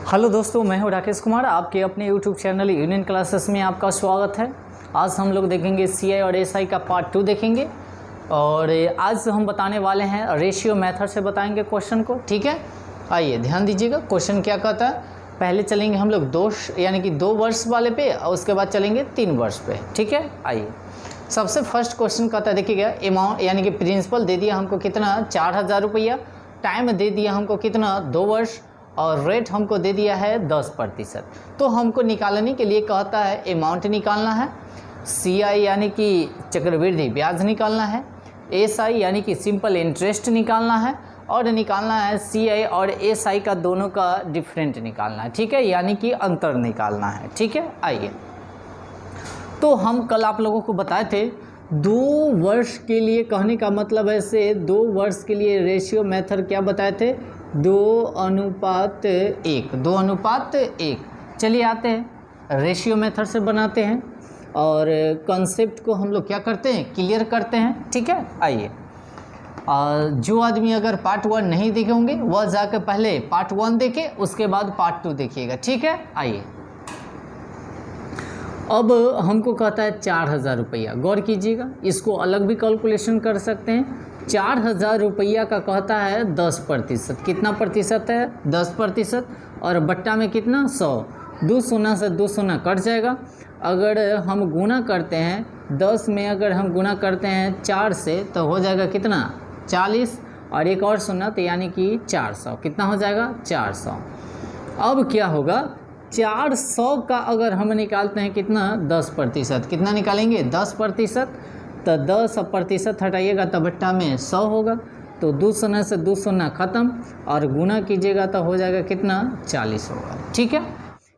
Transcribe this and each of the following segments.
Hello दोस्तों, मैं हूं राकेश कुमार। आपके अपने यूट्यूब चैनल यूनियन क्लासेस में आपका स्वागत है। आज हम लोग देखेंगे सीआई और एसआई का पार्ट 2 देखेंगे और आज हम बताने वाले हैं रेशियो मेथड से बताएंगे क्वेश्चन को। ठीक है, आइए ध्यान दीजिएगा। क्वेश्चन क्या कहता है, पहले चलेंगे हम लोग दो वर्ष वाले पे और उसके बाद चलेंगे 3 वर्ष पे। ठीक है, आइए सबसे फर्स्ट क्वेश्चन कहता है, देखिएगा अमाउंट यानी कि प्रिंसिपल दे दिया हमको कितना 4000 रुपया, टाइम दे दिया हमको कितना 2 वर्ष और रेट हमको दे दिया है 10%। तो हमको निकालने के लिए कहता है अमाउंट निकालना है, सीआई यानी कि चक्रवृद्धि ब्याज निकालना है, एसआई यानी कि सिंपल इंटरेस्ट निकालना है और निकालना है सीआई और एसआई का दोनों का डिफरेंट निकालना है। ठीक है, यानी कि अंतर निकालना है। ठीक है, आइए तो हम कल आप लोगों को बताए थे 2 वर्ष के लिए, कहने का मतलब ऐसे 2 वर्ष के लिए रेशियो मेथड क्या बताए थे, 2:1। चलिए आते हैं रेशियो मेथड से बनाते हैं और कॉन्सेप्ट को हम लोग क्या करते हैं, क्लियर करते हैं। ठीक है, आइए जो आदमी अगर पार्ट 1 नहीं देखे होंगे वह जाकर पहले पार्ट 1 देखे, उसके बाद पार्ट 2 देखिएगा। ठीक है, आइए अब हमको कहता है 4000 रुपया। गौर कीजिएगा, इसको अलग भी कैलकुलेशन कर सकते हैं। 4000 रुपया का कहता है 10%। कितना प्रतिशत है, 10%। और बट्टा में कितना 100। 2 शून्य से 2 शून्य कट जाएगा। अगर हम गुना करते हैं 10 में, अगर हम गुना करते हैं 4 से तो हो जाएगा कितना 40 और एक और शून्य तो यानी कि 400। कितना हो जाएगा 400। अब क्या होगा, 400 का अगर हम निकालते हैं कितना 10%, कितना निकालेंगे 10%। तो 10% हटाइएगा तो बट्टा में 100 होगा। तो 2 शून्य से 2 शून्य खत्म और गुना कीजिएगा तो हो जाएगा कितना 40 होगा। ठीक है,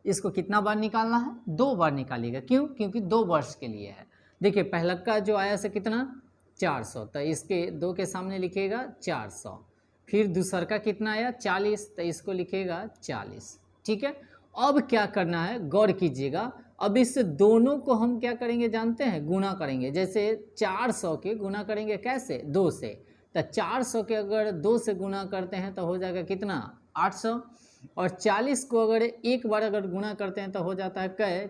इसको कितना बार निकालना है, 2 बार निकालिएगा। क्यों, क्योंकि 2 वर्ष के लिए है। देखिए पहला का जो आया से कितना 400, तो इसके 2 के सामने लिखिएगा 400। फिर दूसर का कितना आया 40, तो इसको लिखिएगा 40। ठीक है, अब क्या करना है, गौर कीजिएगा। अब इस दोनों को हम क्या करेंगे जानते हैं, गुना करेंगे। जैसे 400 के गुना करेंगे कैसे, 2 से। तो 400 के अगर 2 से गुना करते हैं तो हो जाएगा कितना 800। और 40 को अगर एक बार अगर गुना करते हैं तो हो जाता है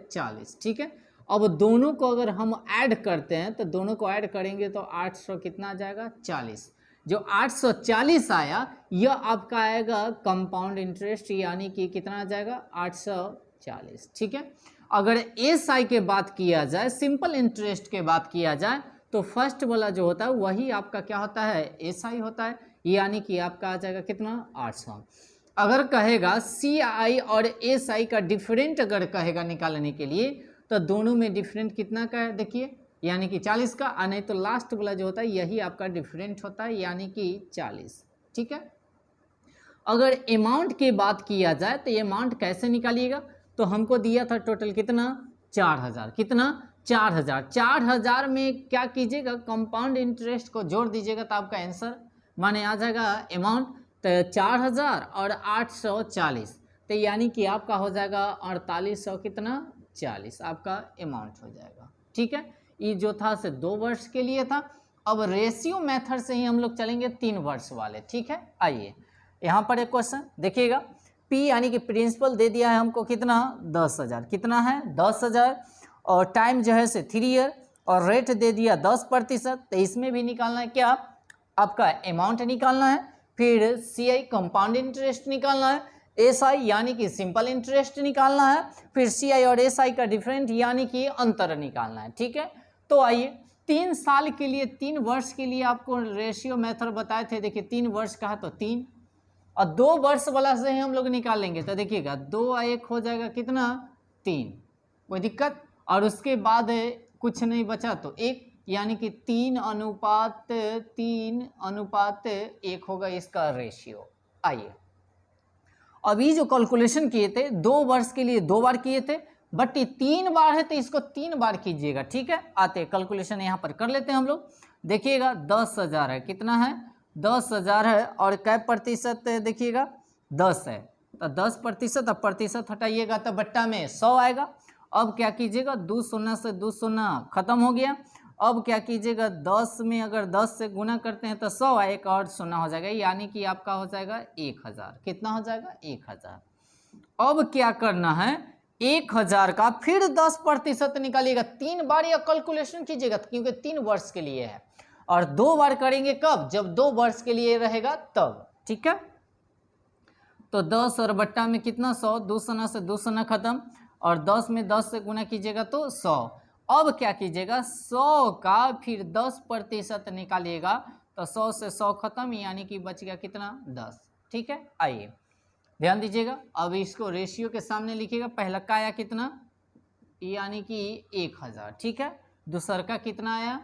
40। ठीक है, अब दोनों को अगर हम ऐड करते हैं तो दोनों को ऐड करेंगे तो 800 कितना आ जाएगा 40। जो 840 आया यह आपका आएगा कंपाउंड इंटरेस्ट, यानी कि कितना आ जाएगा 840। ठीक है, अगर एसआई के बात किया जाए, सिंपल इंटरेस्ट के बात किया जाए, तो फर्स्ट वाला जो होता है वही आपका क्या होता है एसआई होता है, यानी कि आपका आ जाएगा कितना 800। अगर कहेगा सीआई और एसआई का डिफरेंट अगर कहेगा निकालने के लिए, तो दोनों में डिफरेंट कितना का है देखिए, यानी कि 40 का, और नहीं तो लास्ट वाला जो होता है यही आपका डिफरेंट होता है, यानी कि 40। ठीक है, अगर अमाउंट की बात किया जाए तो अमाउंट कैसे निकालिएगा, तो हमको दिया था टोटल कितना 4000। कितना 4000। 4000 में क्या कीजिएगा, कंपाउंड इंटरेस्ट को जोड़ दीजिएगा तो आपका आंसर माने आ जाएगा अमाउंट। तो 4000 और 840, तो यानी कि आपका हो जाएगा 4800 कितना 40 आपका अमाउंट हो जाएगा। ठीक है, ये जो था से 2 वर्ष के लिए था। अब रेशियो मेथड से ही हम लोग चलेंगे 3 वर्ष वाले। ठीक है, आइए यहाँ पर एक क्वेश्चन देखिएगा। पी यानी कि प्रिंसिपल दे दिया है हमको कितना 10,000। कितना है 10,000 और टाइम जो है से 3 ईयर और रेट दे दिया 10%। तो इसमें भी निकालना है क्या, आपका अमाउंट निकालना है, फिर सीआई कंपाउंड इंटरेस्ट निकालना है, एसआई यानी कि सिंपल इंटरेस्ट निकालना है, फिर सीआई और एसआई का डिफरेंट यानी कि अंतर निकालना है। ठीक है, तो आइए 3 साल के लिए, 3 वर्ष के लिए आपको रेशियो मेथड बताए थे। देखिए 3 वर्ष का है तो 3 और 2 वर्ष वाला से ही हम लोग निकालेंगे। तो देखिएगा 2 और 1 हो जाएगा कितना 3, कोई दिक्कत। और उसके बाद कुछ नहीं बचा तो 1, यानी कि 3:1 होगा इसका रेशियो। आइए अभी जो कैलकुलेशन किए थे 2 वर्ष के लिए 2 बार किए थे, बट ये 3 बार है तो इसको 3 बार कीजिएगा। ठीक है, आते कैलकुलेशन यहाँ पर कर लेते हैं हम लोग। देखिएगा 10,000 है, कितना है 10,000 है और कै प्रतिशत देखिएगा 10 है, तो 10% अब प्रतिशत हटाइएगा तो बट्टा में 100 आएगा। अब क्या कीजिएगा 2 शून्य से 2 शून्य खत्म हो गया। अब क्या कीजिएगा 10 में अगर 10 से गुना करते हैं तो 100 एक और शून्य हो जाएगा, यानी कि आपका हो जाएगा 1000। कितना हो जाएगा 1000। अब क्या करना है, 1000 का फिर 10% निकालिएगा। 3 बार यह कैलकुलेशन कीजिएगा क्योंकि 3 वर्ष के लिए है, और 2 बार करेंगे कब, जब 2 वर्ष के लिए रहेगा तब। ठीक है, तो 10 और बट्टा में कितना 100, 2 सना से 2 सना खत्म, और 10 में 10 से गुना कीजिएगा तो 100। अब क्या कीजिएगा, 100 का फिर 10% निकालिएगा तो 100 से 100 खत्म, यानी कि बच गया कितना 10। ठीक है, आइए ध्यान दीजिएगा। अब इसको रेशियो के सामने लिखिएगा। पहला का आया कितना, यानी कि 1000। ठीक है, दूसर का कितना आया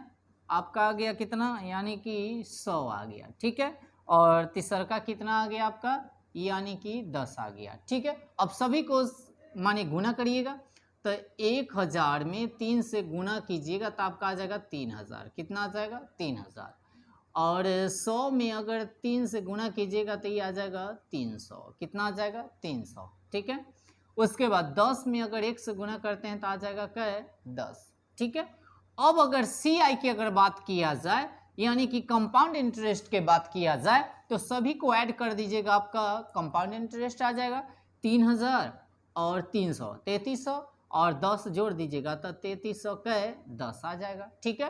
आपका, आ गया कितना, यानी कि 100 आ गया। ठीक है, और तीसर का कितना आ गया आपका, यानी कि 10 आ गया। ठीक है, अब सभी को माने गुना करिएगा, तो 1000 में 3 से गुना कीजिएगा तो आपका आ जाएगा 3000। कितना आ जाएगा 3000, और 100 में अगर 3 से गुना कीजिएगा तो ये आ जाएगा 300। कितना आ जाएगा 300। ठीक है, उसके बाद 10 में अगर 1 से गुना करते हैं तो आ जाएगा क्या, 10। ठीक है, अब अगर CI की अगर बात किया जाए, यानी कि कंपाउंड इंटरेस्ट के बात किया जाए, तो सभी को ऐड कर दीजिएगा, आपका कंपाउंड इंटरेस्ट आ जाएगा 3000 और 300 3300, और 10 जोड़ दीजिएगा तो 3300 का 10 आ जाएगा। ठीक है,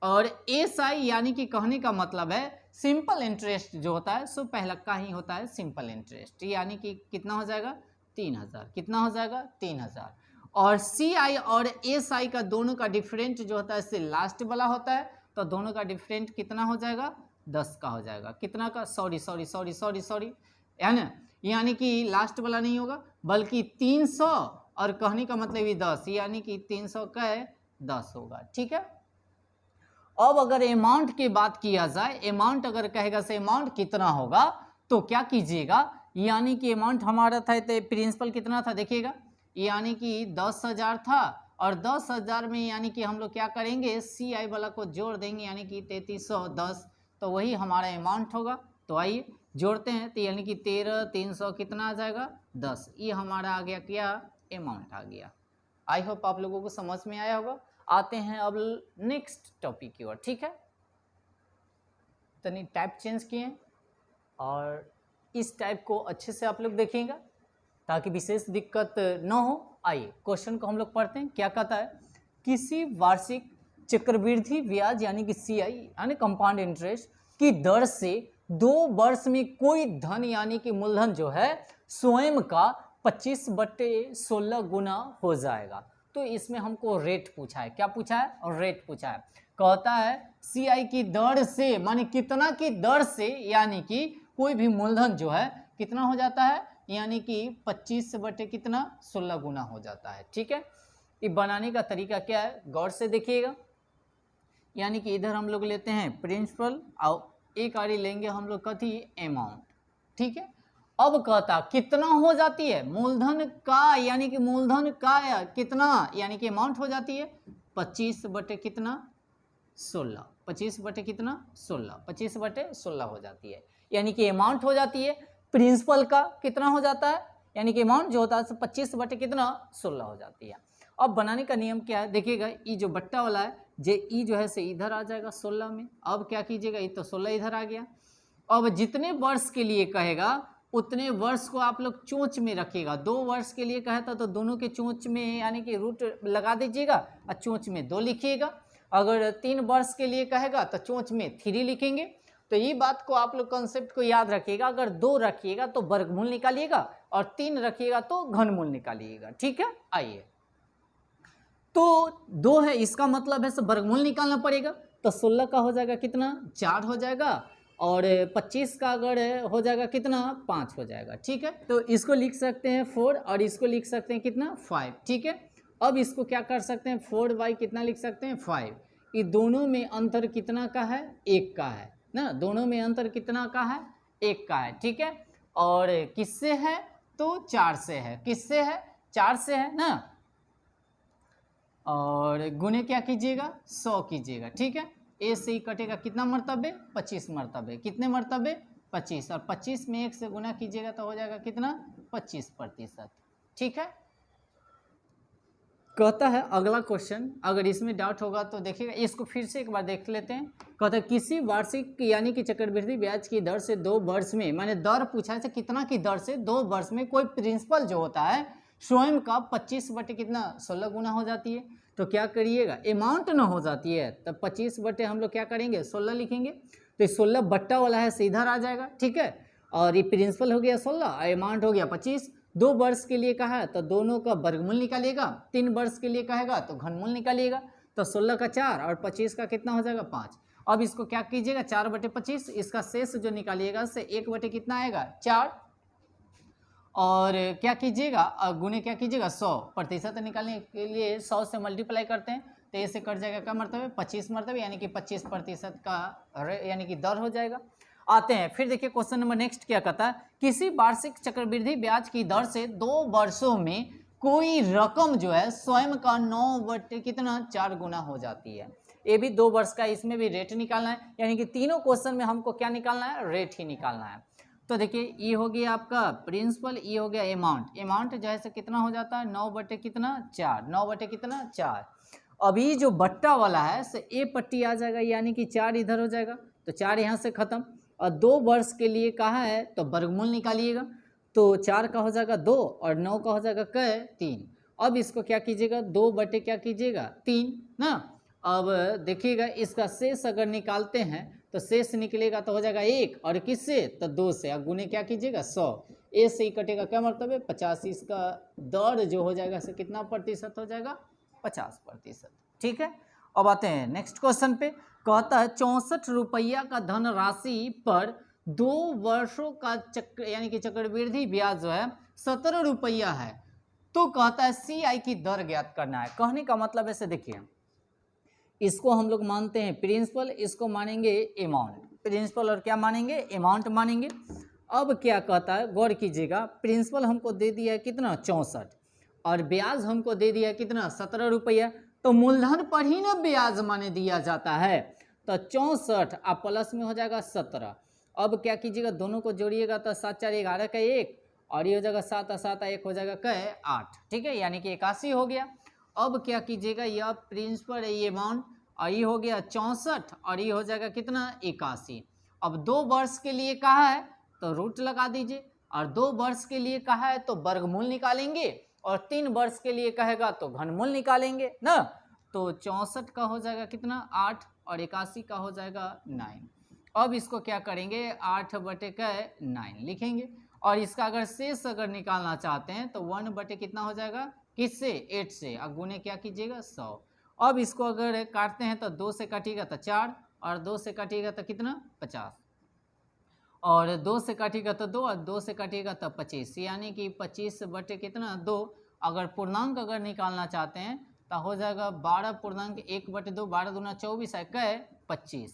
और SI यानी कि कहने का मतलब है सिंपल इंटरेस्ट जो होता है सो पहला का ही होता है सिंपल इंटरेस्ट, यानी कि कितना हो जाएगा 3000। कितना हो जाएगा 3000, और CI और SI का दोनों का डिफरेंट जो होता है इससे लास्ट वाला होता है, तो दोनों का डिफरेंट कितना हो जाएगा 10 का हो जाएगा। कितना का, सॉरी है ना, यानी कि लास्ट वाला नहीं होगा बल्कि 300, और कहने का मतलब ये 10, यानी कि 300 का 10 होगा। ठीक है, अब अगर अमाउंट की बात किया जाए, अमाउंट अगर कहेगा से अमाउंट कितना होगा, तो क्या कीजिएगा, यानी कि अमाउंट हमारा था तो प्रिंसिपल कितना था देखिएगा, यानी कि 10,000 था, और 10,000 में यानी कि हम लोग क्या करेंगे, CI वाला को जोड़ देंगे, यानी कि 3310, तो वही हमारा अमाउंट होगा। तो आइए जोड़ते हैं, तो यानी कि 13,300 कितना आ जाएगा 10, ये हमारा आ गया क्या, अमाउंट आ गया। आई होप आप लोगों को समझ में आया होगा। आते हैं अब नेक्स्ट टॉपिक की ओर। ठीक है, तनी टाइप चेंज किए, और इस टाइप को अच्छे से आप लोग देखिएगा ताकि विशेष दिक्कत न हो। आइए क्वेश्चन को हम लोग पढ़ते हैं। क्या कहता है, किसी वार्षिक चक्रवृद्धि ब्याज यानी कि CI यानी कंपाउंड इंटरेस्ट की दर से 2 वर्ष में कोई धन यानी कि मूलधन जो है स्वयं का 25/16 गुना हो जाएगा। तो इसमें हमको रेट पूछा है। क्या पूछा है, और रेट पूछा है। कहता है CI की दर से माने कितना की दर से, यानी कि कोई भी मूलधन जो है कितना हो जाता है, यानी कि 25/16 गुना हो जाता है। ठीक है, ये बनाने का तरीका क्या है, गौर से देखिएगा। यानी कि इधर हम लोग लेते हैं प्रिंसिपल और एक आड़ी लेंगे हम लोग कथी, अमाउंट। ठीक है, अब कहता कितना हो जाती है मूलधन का, यानी कि मूलधन का कितना, यानी कि अमाउंट हो जाती है 25/16, 25/16, 25/16 हो जाती है, यानी कि अमाउंट हो जाती है। प्रिंसिपल का कितना हो जाता है, यानी कि अमाउंट जो होता है 25/16 हो जाती है। अब बनाने का नियम क्या है देखिएगा, ये जो बट्टा वाला है जे ई जो है से इधर आ जाएगा 16 में। अब क्या कीजिएगा, ये तो 16 इधर आ गया। अब जितने वर्ष के लिए कहेगा उतने वर्ष को आप लोग चोंच में रखिएगा। 2 वर्ष के लिए कहता तो दोनों के चोंच में यानी कि रूट लगा दीजिएगा और चोंच में 2 लिखिएगा। अगर 3 वर्ष के लिए कहेगा तो चोंच में 3 लिखेंगे। तो ये बात को आप लोग कंसेप्ट को याद रखिएगा। अगर 2 रखिएगा तो वर्गमूल निकालिएगा और 3 रखिएगा तो घनमूल निकालिएगा। ठीक है, आइए तो 2 है, इसका मतलब है वर्गमूल निकालना पड़ेगा। तो 16 का हो जाएगा कितना, 4 हो जाएगा, और 25 का अगर हो जाएगा कितना, 5 हो जाएगा। ठीक है, तो इसको लिख सकते हैं 4 और इसको लिख सकते हैं कितना, 5। ठीक है, अब इसको क्या कर सकते हैं, 4 कितना लिख सकते हैं, 5। ये दोनों में अंतर कितना का है, 1 का है ना। दोनों में अंतर कितना का है, 1 का है। ठीक है, और किससे है तो 4 से है। किससे है, 4 से है ना। और गुने क्या कीजिएगा, 100 कीजिएगा। ठीक है, ए से ही कटेगा कितना मरतबे, 25 मरतबे। कितने मरतबे, 25, और 25 में 1 से गुना कीजिएगा तो हो जाएगा कितना, 25%। ठीक है, कहता है अगला क्वेश्चन, अगर इसमें डाउट होगा तो देखिएगा, इसको फिर से एक बार देख लेते हैं। कहता है किसी वार्षिक यानी कि चक्रवृद्धि ब्याज की दर से 2 वर्ष में, मैंने दर पूछा है कितना की दर से 2 वर्ष में कोई प्रिंसिपल जो होता है स्वयं का 25 बटे कितना 16 गुना हो जाती है। तो क्या करिएगा, अमाउंट न हो जाती है तब 25 बटे हम लोग क्या करेंगे 16 लिखेंगे। तो 16 बट्टा वाला है सीधा आ जाएगा, ठीक है। और ये प्रिंसिपल हो गया 16, अमाउंट हो गया 25। 2 वर्ष के लिए कहा है तो दोनों का वर्गमूल निकालिएगा, 3 वर्ष के लिए कहेगा तो घनमूल निकालिएगा। तो 16 का 4 और 25 का कितना हो जाएगा 5। अब इसको क्या कीजिएगा 4 बटे 25, इसका शेष जो निकालिएगा उससे 1 बटे कितना आएगा 4, और क्या कीजिएगा गुने क्या कीजिएगा 100%। निकालने के लिए 100 से मल्टीप्लाई करते हैं तो ऐसे कट जाएगा क्या मरतबे 25 मरतबे, यानी कि 25% का यानी कि दर हो जाएगा। आते हैं फिर देखिए क्वेश्चन नंबर नेक्स्ट क्या कहता है, किसी वार्षिक चक्रवृद्धि ब्याज की दर से 2 वर्षों में कोई रकम जो है स्वयं का 9 बटे कितना 4 गुना हो जाती है। ये भी 2 वर्ष का, इसमें भी रेट निकालना है, यानी कि तीनों क्वेश्चन में हमको क्या निकालना है रेट ही निकालना है। तो देखिए ये हो गया आपका प्रिंसिपल, ये हो गया अमाउंट। अमाउंट जो है कितना हो जाता है 9 बटे कितना 4, 9 बटे कितना 4। अभी जो बट्टा वाला है से ए पट्टी आ जाएगा, यानी कि 4 इधर हो जाएगा तो 4 यहाँ से खत्म। और 2 वर्ष के लिए कहा है तो वर्गमूल निकालिएगा, तो 4 का हो जाएगा 2 और 9 का हो जाएगा क्या 3। अब इसको क्या कीजिएगा 2 बटे क्या कीजिएगा 3 ना। अब देखिएगा इसका शेष अगर निकालते हैं तो शेष निकलेगा तो हो जाएगा 1, और किससे तो 2 से, अब गुने क्या कीजिएगा 100, ए से ही कटेगा क्या मतलब है 50। इसका दर जो हो जाएगा से कितना प्रतिशत हो जाएगा 50%, ठीक है। अब आते हैं नेक्स्ट क्वेश्चन पे, कहता है 64 रुपया का धनराशि पर 2 वर्षों का चक्र यानी कि चक्रवृद्धि ब्याज जो है 17 रुपया है, तो कहता है CI की दर ज्ञात करना है। कहने का मतलब ऐसे देखिए, इसको हम लोग मानते हैं प्रिंसिपल, इसको मानेंगे अमाउंट, प्रिंसिपल और क्या मानेंगे अमाउंट मानेंगे। अब क्या कहता है गौर कीजिएगा, प्रिंसिपल हमको दे दिया है कितना 64 और ब्याज हमको दे दिया है कितना 17 रुपया, तो मूलधन पर ही ना ब्याज माने दिया जाता है। तो 64 आप प्लस में हो जाएगा 17। अब क्या कीजिएगा दोनों को जोड़िएगा तो 7 4 11 का 1, और ये हो जाएगा 7 7 1 हो जाएगा क्या 8, ठीक है, यानी कि 81 हो गया। अब क्या कीजिएगा यह प्रिंसिपल है ये अमाउंट, और ये हो गया 64 और ये हो जाएगा कितना 81। अब 2 वर्ष के लिए कहा है तो रूट लगा दीजिए, और 2 वर्ष के लिए कहा है तो वर्गमूल निकालेंगे, और 3 वर्ष के लिए कहेगा तो घनमूल निकालेंगे ना। तो 64 का हो जाएगा कितना 8 और 81 का हो जाएगा 9। अब इसको क्या करेंगे 8 बटे का 9 लिखेंगे, और इसका अगर शेष अगर निकालना चाहते हैं तो 1 बटे कितना हो जाएगा किससे 8 से, और गुने क्या कीजिएगा 100। अब इसको अगर काटते हैं तो 2 से काटिएगा तो 4, और 2 से काटिएगा तो कितना 50, और 2 से काटिएगा तो 2, और 2 से काटिएगा तो 25, यानी कि 25 बटे कितना 2। अगर पूर्णांक अगर निकालना चाहते हैं तो हो जाएगा 12.1 बटे 2, 12 दूना 24 है क्या 25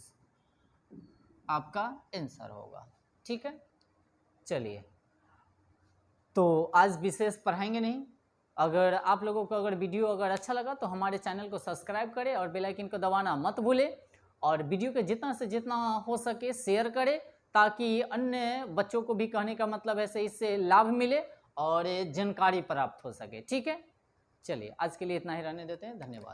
आपका आंसर होगा, ठीक है। चलिए तो आज विशेष पढ़ाएंगे नहीं। अगर आप लोगों को अगर वीडियो अगर अच्छा लगा तो हमारे चैनल को सब्सक्राइब करें और बेल आइकन को दबाना मत भूलें, और वीडियो के जितना से जितना हो सके शेयर करें, ताकि अन्य बच्चों को भी कहने का मतलब है इससे लाभ मिले और जानकारी प्राप्त हो सके, ठीक है। चलिए आज के लिए इतना ही रहने देते हैं, धन्यवाद।